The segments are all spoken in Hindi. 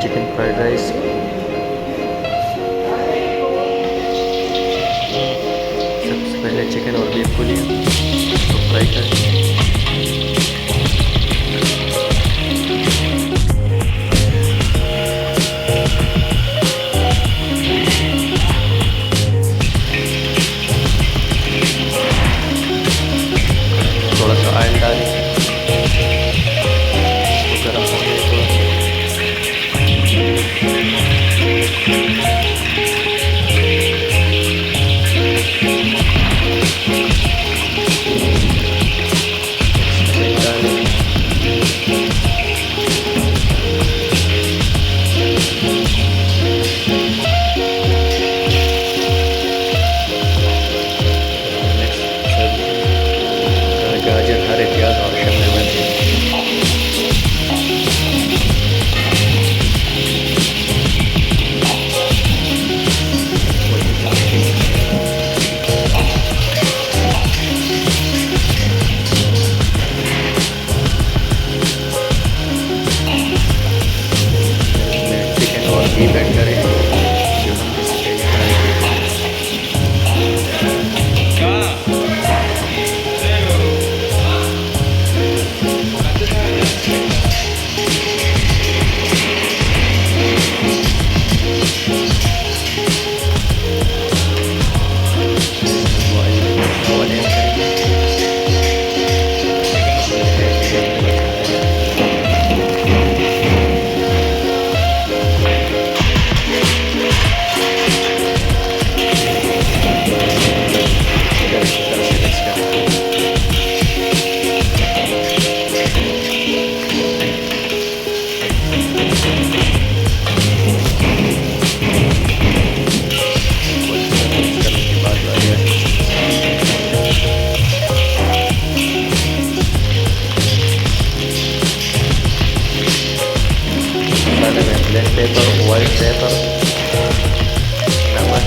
Chicken fried rice. सबसे पहले चिकन और बीफ को लिया तो फ्राई करें। थोड़ा सा ऑयल डालें, गरम होने को गाजर, हरे प्याज और शिमला मिर्च। चिकन और बीफ ऐड करें जो हम ब्लैक पेपर, वाइट पेपर, नमक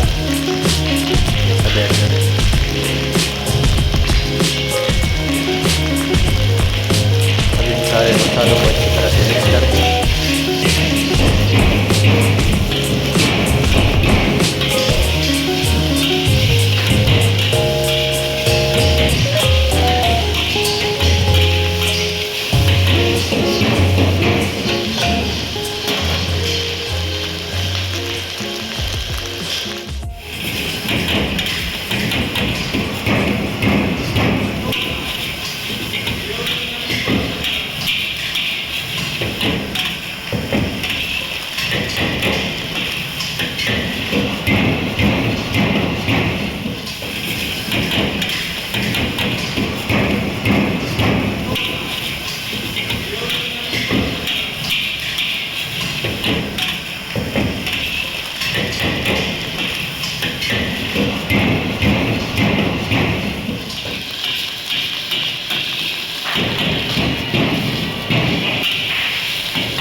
सब ऐड करें। अब इन सारे मसालों को अच्छी तरह से मिक्स करें।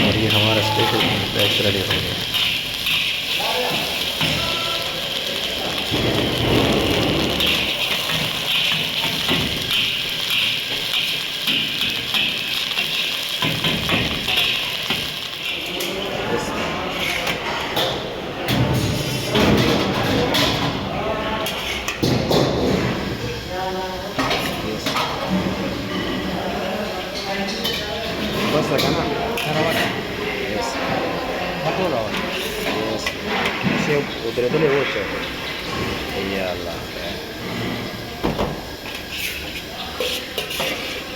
और ये हमारा स्पेशल बैच रेडी हो गया। बस लगा ना se udah tuh lewat ya iyalah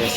yes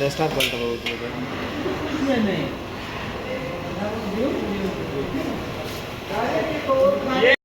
है स्टाफ बनता है वो